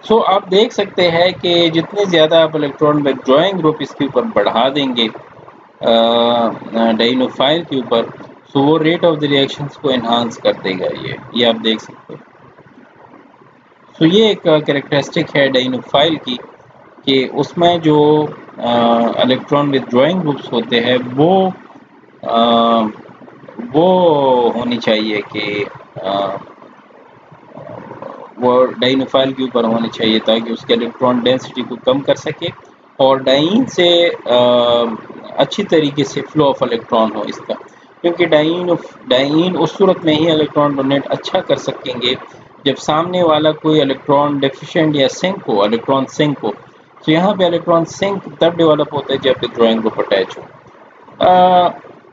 سو آپ دیکھ سکتے ہیں کہ جتنے زیادہ آپ الیکٹران وithdrawing گروپ اس کے اوپر بڑھا دیں گے ڈائنوفائل کے اوپر، سو وہ ریٹ آف دی ریئیکشنز کو انہانس کر دے گا. یہ آپ دیکھ سکتے ہیں. سو یہ ایک کریکٹرسٹک ہے ڈائنوفائل کی کہ اس میں جو الیکٹران withdrawing گروپس ہوتے ہیں وہ ہونی چاہیے کہ وہ ڈائنوفائل کے اوپر ہونی چاہیے تاکہ اس کے الیکٹران ڈینسٹی کو کم کر سکے اور ڈائین سے اچھی طریقے سے فلو آف الیکٹران ہو اس کا، کیونکہ ڈائین اس صورت میں ہی الیکٹران ڈونیٹ اچھا کر سکیں گے جب سامنے والا کوئی الیکٹران ڈیفیشینٹ یا سنک ہو، الیکٹران سنک ہو. تو یہاں پہ الیکٹران سنک تب ڈیولپ ہوتا ہے جب withdrawing گروپ اٹیچ ہو.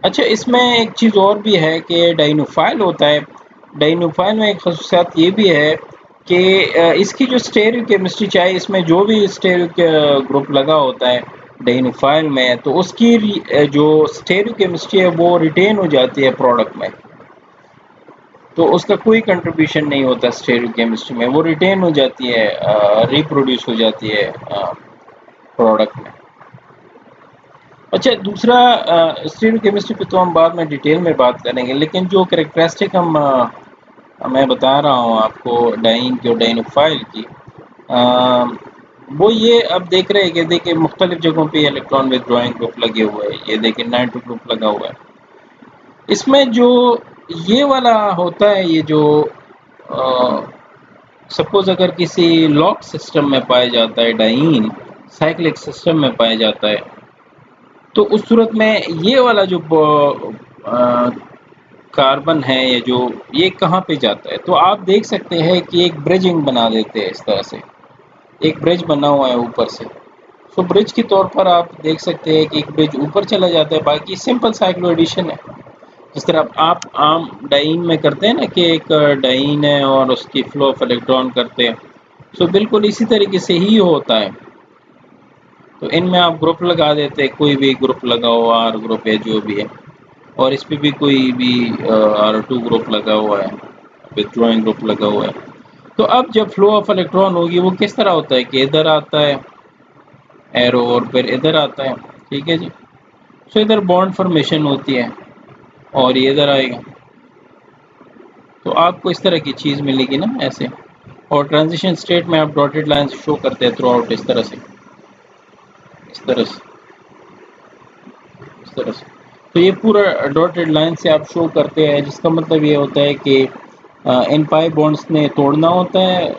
اچھا اس میں ایک چیز اور بھی ہے کہ ڈائنوفائل ہوتا ہے، ڈائنوفائل میں ایک خصوصیات یہ بھی ہے کہ اس کی جو اسٹیریو کیمسٹری، چاہے اس میں جو بھی اسٹیریو گروپ لگا ہوتا ہے ڈائنوفائل میں، تو اس کی جو اسٹیریو کیمسٹری ہے وہ ریٹین ہو جاتی ہے پروڈکٹ میں، تو اس کا کوئی کنٹریبیوشن نہیں ہوتا اسٹیریو کیمسٹری میں، وہ ریٹین ہو جاتی ہے، ریپروڈیوس ہو جاتی ہے پروڈکٹ میں. اچھا دوسرا اسٹیریو کیمسٹری پہ تو ہم بعد میں ڈیٹیل میں بات کریں گے، لیکن جو کریکٹرسٹک میں بتا رہا ہوں آپ کو ڈائین کی اور ڈائنوفائل کی، وہ یہ اب دیکھ رہے ہیں کہ دیکھیں مختلف جگہوں پہ الیکٹران withdrawing گروپ لگے ہوئے ہیں. یہ دیکھیں نائٹرو گروپ لگا ہوا ہے. اس میں جو یہ والا ہوتا ہے، یہ جو سپوز اگر کسی لاک سسٹم میں پایا جاتا ہے ڈائین، سائیکلک سسٹم میں پایا جاتا ہے، تو اس صورت میں یہ والا جو کاربن ہے یا جو یہ کہاں پہ جاتا ہے، تو آپ دیکھ سکتے ہیں کہ ایک برجنگ بنا دیتے ہیں اس طرح سے، ایک برج بنا ہوا ہے اوپر سے. سو برج کے طور پر آپ دیکھ سکتے ہیں کہ ایک برج اوپر چلا جاتا ہے، باقی سمپل سائیکلو ایڈیشن ہے. جس طرح آپ عام ڈائین میں کرتے ہیں نا کہ ایک ڈائین ہے اور اس کی فلو آف الیکٹران کرتے ہیں، سو بالکل اسی طریقے سے ہی ہوتا ہے. تو ان میں آپ گروپ لگا دیتے ہیں، کوئی بھی گروپ لگاؤ، آر گروپ ہے جو بھی ہے، اور اس پہ بھی کوئی بھی R2 گروپ لگا ہوا ہے، withdrawing گروپ لگا ہوا ہے. تو اب جب فلو آف الیکٹران ہوگی وہ کس طرح ہوتا ہے کہ ادھر آتا ہے ایرو اور پھر ادھر آتا ہے، ٹھیک ہے جی. سو ادھر بانڈ فارمیشن ہوتی ہے اور یہ ادھر آئے گا، تو آپ کو اس طرح کی چیز ملے گی نا ایسے. اور ٹرانزیشن اسٹیٹ میں آپ ڈاٹڈ لائن سے شو کرتے ہیں تھرو آؤٹ اس طرح سے، اس طرح سے، اس طرح سے. تو یہ پورا ڈاٹڈ لائن سے آپ شو کرتے ہیں، جس کا مطلب یہ ہوتا ہے کہ ان پائی بانڈس نے توڑنا ہوتا ہے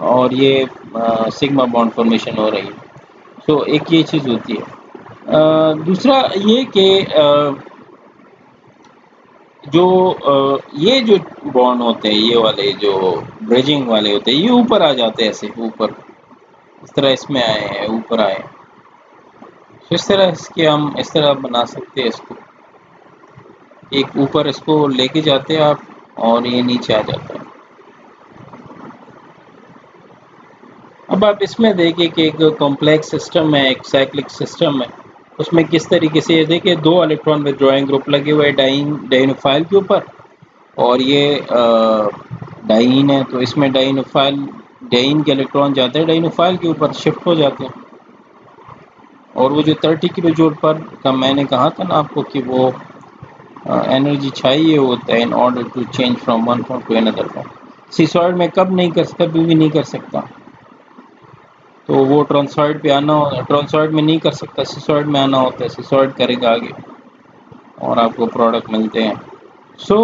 اور یہ سگما بانڈ فارمیشن ہو رہی ہے. سو ایک یہ چیز ہوتی ہے. دوسرا یہ کہ جو یہ جو بانڈ ہوتے ہیں، یہ والے جو بریجنگ والے ہوتے ہیں، یہ اوپر آ جاتے ہیں ایسے اوپر، اس طرح اس میں آئے ہیں، اوپر آئے. اس طرح اس کے ہم اس طرح بنا سکتے ہیں اس کو، ایک اوپر اس کو لے کے جاتے ہیں آپ اور یہ نیچے آ جاتا ہے. اب آپ اس میں دیکھیں کہ ایک کمپلیکس سسٹم ہے، ایک سائیکلک سسٹم ہے، اس میں کس طریقے سے یہ دیکھیں دو الیکٹران withdrawing گروپ لگے ہوئے ڈائنوفائل کے اوپر، اور یہ ڈائین ہے، تو اس میں ڈائین کے الیکٹران جاتے ہیں ڈائنوفائل کے اوپر، شفٹ ہو جاتے ہیں. اور وہ جو 30 کلو جول پر کا میں نے کہا تھا نا آپ کو کہ وہ انرجی چاہیے ہوتا ہے in order to change from one form to another form. سیسوائڈ میں کب نہیں کر سکتا، کبھی بھی نہیں کر سکتا، تو وہ ٹرانسوائڈ پہ آنا ٹرانسوائڈ میں نہیں کر سکتا، سیسوائڈ میں آنا ہوتا ہے، سیسوائڈ کرے گا آگے اور آپ کو پروڈکٹ ملتے ہیں. سو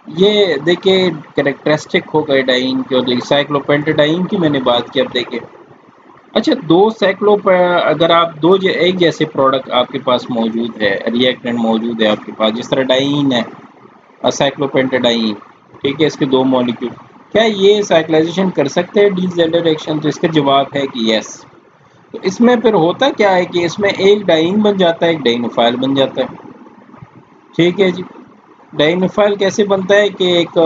یہ دیکھیں کریکٹرسٹک ہو گئے ڈائین کے، اور سائیکلوپینٹاڈائین کی میں نے بات کی. اب دیکھیں اچھا دو سائیکلو اگر آپ ایک جیسے پروڈکٹ آپ کے پاس موجود ہے، ریئیکٹنٹ موجود ہے آپ کے پاس، جس طرح ڈائین ہے سائیکلوپینٹاڈائین، ٹھیک ہے، اس کے دو مالیکیول، کیا یہ سائیکلائزیشن کر سکتے ہیں ڈی زیڈ ریئیکشن؟ تو اس کا جواب ہے کہ یس. تو اس میں پھر ہوتا کیا ہے کہ اس میں ایک ڈائین بن جاتا ہے، ایک ڈائنوفائل بن جاتا ہے، ٹھیک ہے جی. ڈائنوفائل کیسے بنتا ہے کہ ایک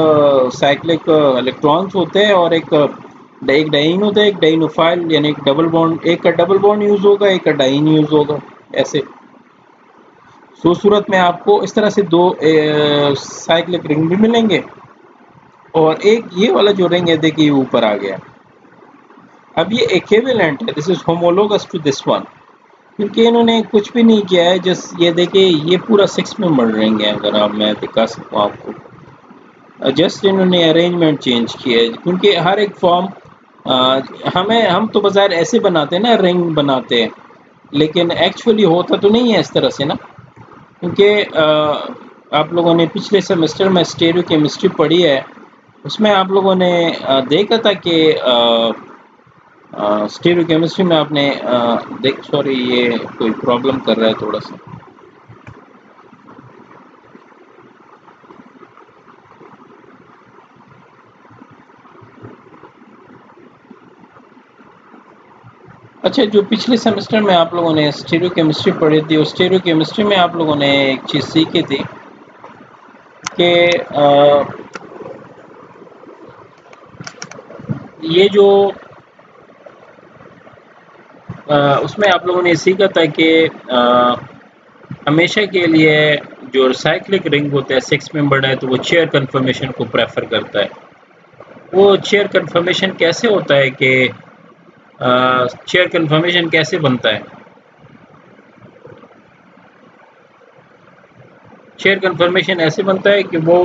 سائیکلک الیکٹرانس ہوتے ہیں اور ایک ڈائین ہوتا ہے، ایک ڈائنوفائل، یعنی ایک ڈبل بانڈ، ایک کا ڈبل بانڈ یوز ہوگا، ایک کا ڈائین یوز ہوگا ایسے. سو صورت میں آپ کو اس طرح سے دو سائیکلک رنگ بھی ملیں گے اور ایک یہ والا جو رنگ ہے دیکھیے اوپر آ گیا. اب یہ ایکویلنٹ ہے, دس از ہومولوگس ٹو دس ون, کیونکہ انہوں نے کچھ بھی نہیں کیا ہے. جس یہ دیکھیں یہ پورا 6 ممبر رنگ ہے, اگر آپ میں دکھا سکوں آپ کو, جسٹ انہوں نے ارینجمنٹ چینج کیا ہے. کیونکہ ہر ایک فارم ہم تو بظاہر ایسے بناتے ہیں نا, رنگ بناتے ہیں, لیکن ایکچولی ہوتا تو نہیں ہے اس طرح سے نا. کیونکہ آپ لوگوں نے پچھلے سیمسٹر میں اسٹیریو کیمسٹری پڑھی ہے, اس میں آپ لوگوں نے دیکھا تھا کہ اسٹیریو کیمسٹری میں آپ نے سوری یہ کوئی پرابلم کر رہا ہے تھوڑا سا. اچھا, جو پچھلے سیمسٹر میں آپ لوگوں نے اسٹیریو کیمسٹری پڑھی تھی, اس اسٹیریو کیمسٹری میں آپ لوگوں نے ایک چیز سیکھی تھی کہ یہ جو اس میں آپ لوگوں نے سیکھا تھا کہ ہمیشہ کے لیے جو سائیکلک رنگ ہوتا ہے 6 ممبرڈ ہے, تو وہ چیئر کنفرمیشن کو پریفر کرتا ہے. وہ چیئر کنفرمیشن کیسے ہوتا ہے کہ چیئر کنفرمیشن کیسے بنتا ہے؟ چیئر کنفرمیشن ایسے بنتا ہے کہ وہ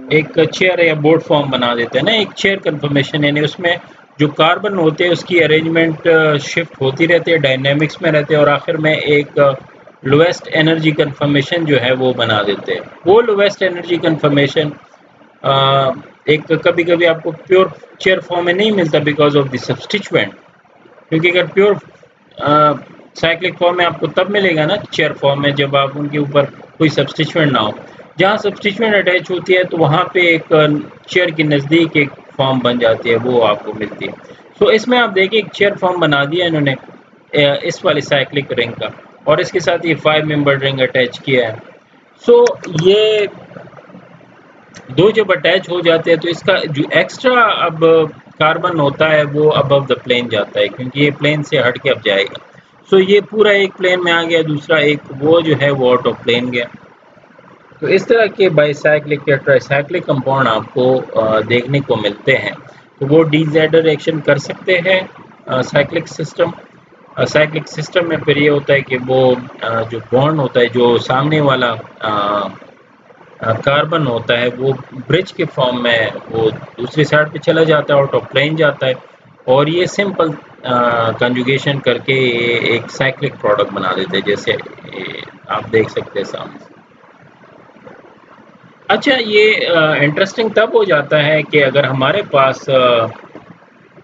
ایک چیئر یا بورڈ فارم بنا دیتے ہیں نا. ایک چیئر کنفرمیشن یعنی اس میں جو کاربن ہوتے ہیں اس کی ارینجمنٹ شفٹ ہوتی رہتی ہے, ڈائنامکس میں رہتے ہیں, اور آخر میں ایک لویسٹ انرجی کنفرمیشن جو ہے وہ بنا دیتے ہیں. وہ لویسٹ انرجی کنفرمیشن ایک کبھی کبھی آپ کو پیور چیئر فارم میں نہیں ملتا بیکاز آف دی سبسٹیچوینٹ, کیونکہ اگر پیور سائیکلک فارم میں آپ کو تب ملے گا نا چیئر فارم میں, جب آپ ان کے اوپر کوئی سبسٹیچوینٹ نہ ہو. جہاں سبسٹیچوینٹ اٹیچ ہوتی ہے تو وہاں پہ ایک چیئر کے نزدیک ایک فارم بن جاتی ہے, وہ آپ کو ملتی ہے. سو اس میں آپ دیکھیں ایک چیئر فارم بنا دیا انہوں نے اس والی سائیکلک رنگ کا, اور اس کے ساتھ یہ 5 ممبر رنگ اٹیچ کیا ہے. سو یہ دو جب اٹیچ ہو جاتے ہیں تو اس کا جو ایکسٹرا اب کاربن ہوتا ہے وہ ابو دا پلین جاتا ہے, کیونکہ یہ پلین سے ہٹ کے اب جائے گا. سو یہ پورا ایک پلین میں آ گیا, دوسرا ایک وہ جو ہے وہ آؤٹ آف پلین گیا. تو اس طرح کے بائی سائیکلک یا ٹرائی سائیکلک کمپاؤنڈ آپ کو دیکھنے کو ملتے ہیں. تو وہ ڈی زیڈر ریئیکشن کر سکتے ہیں سائیکلک سسٹم. سائیکلک سسٹم میں پھر یہ ہوتا ہے کہ وہ جو بانڈ ہوتا ہے, جو سامنے والا کاربن ہوتا ہے, وہ برج کے فارم میں وہ دوسری سائڈ پہ چلا جاتا ہے, آؤٹ آف پلین جاتا ہے, اور یہ سمپل کنجوگیشن کر کے ایک سائیکلک پروڈکٹ بنا دیتے ہیں, جیسے آپ دیکھ سکتے ہیں سامنے. اچھا, یہ انٹرسٹنگ تب ہو جاتا ہے کہ اگر ہمارے پاس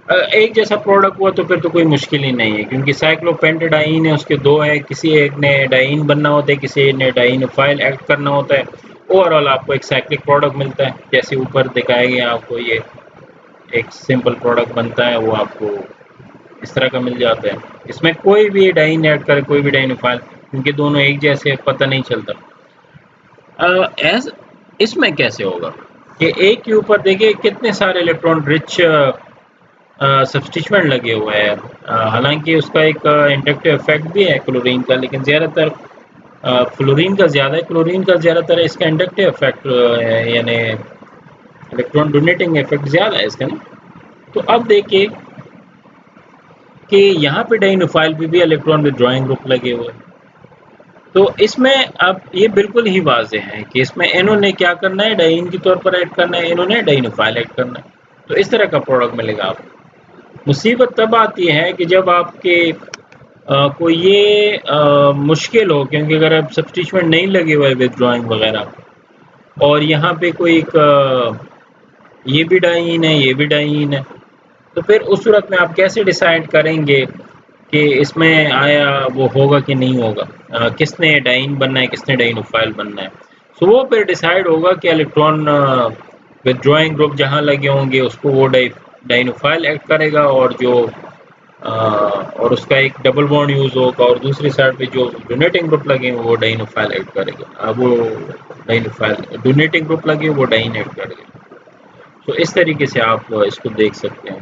ایک جیسا پروڈکٹ ہوا تو پھر تو کوئی مشکل ہی نہیں ہے, کیونکہ سائیکلوپینٹیڈائین ہے, اس کے دو ہیں, کسی ایک نے ڈائین بننا ہوتا ہے, کسی ایک نے ڈائینوفائل ایڈ کرنا ہوتا ہے. اوور آل آپ کو ایک سائیکلک پروڈکٹ ملتا ہے, جیسے اوپر دکھائے گئے آپ کو یہ ایک سمپل پروڈکٹ بنتا ہے, وہ آپ کو اس طرح کا مل جاتا ہے. اس میں کوئی بھی ڈائین ایڈ کرے, کوئی بھی ڈائنوفائل, کیونکہ دونوں ایک جیسے پتہ نہیں چلتا. اس میں کیسے ہوگا کہ ایک کے اوپر دیکھیں کتنے سارے الیکٹران رچ سبسٹیچوینٹ لگے ہوئے ہیں. حالانکہ اس کا ایک انڈکٹیو افیکٹ بھی ہے کلورین کا, لیکن زیادہ تر فلورین کا زیادہ ہے. کلورین کا زیادہ تر اس کا انڈکٹیو افیکٹ یعنی الیکٹران ڈونیٹنگ افیکٹ زیادہ ہے اس کا نا. تو اب دیکھیں کہ یہاں پہ ڈائنوفائل پہ بھی الیکٹران وتھڈرائنگ گروپ لگے ہوئے. تو اس میں اب یہ بالکل ہی واضح ہے کہ اس میں انہوں نے کیا کرنا ہے, ڈائین کے طور پر ایڈ کرنا ہے, انہوں نے ڈائنوفائل ایڈ کرنا ہے. تو اس طرح کا پروڈکٹ ملے گا آپ کو. مصیبت تب آتی ہے کہ جب آپ کے کوئی یہ مشکل ہو, کیونکہ اگر اب سبسٹیچوینٹ نہیں لگے ہوئے ود ڈرائنگ وغیرہ, اور یہاں پہ کوئی ایک یہ بھی ڈائین ہے, یہ بھی ڈائین ہے, تو پھر اس صورت میں آپ کیسے ڈیسائیڈ کریں گے کہ اس میں آیا وہ ہوگا کہ نہیں ہوگا, کس نے ڈائین بننا ہے, کس نے ڈائنوفائل بننا ہے. سو وہ پھر ڈیسائیڈ ہوگا کہ الیکٹران وتھڈرائنگ گروپ جہاں لگے ہوں گے اس کو وہ ڈائنوفائل ایڈ کرے گا, اور جو اور اس کا ایک ڈبل بانڈ یوز ہوگا, اور دوسری سائڈ پہ جو ڈونیٹنگ گروپ لگے ہیں وہ ڈائنوفائل ایڈ کرے گا. وہ ڈائنوفائل ڈونیٹنگ گروپ لگے وہ ڈائن ایڈ کرے گا. تو اس طریقے سے آپ اس کو دیکھ سکتے ہیں.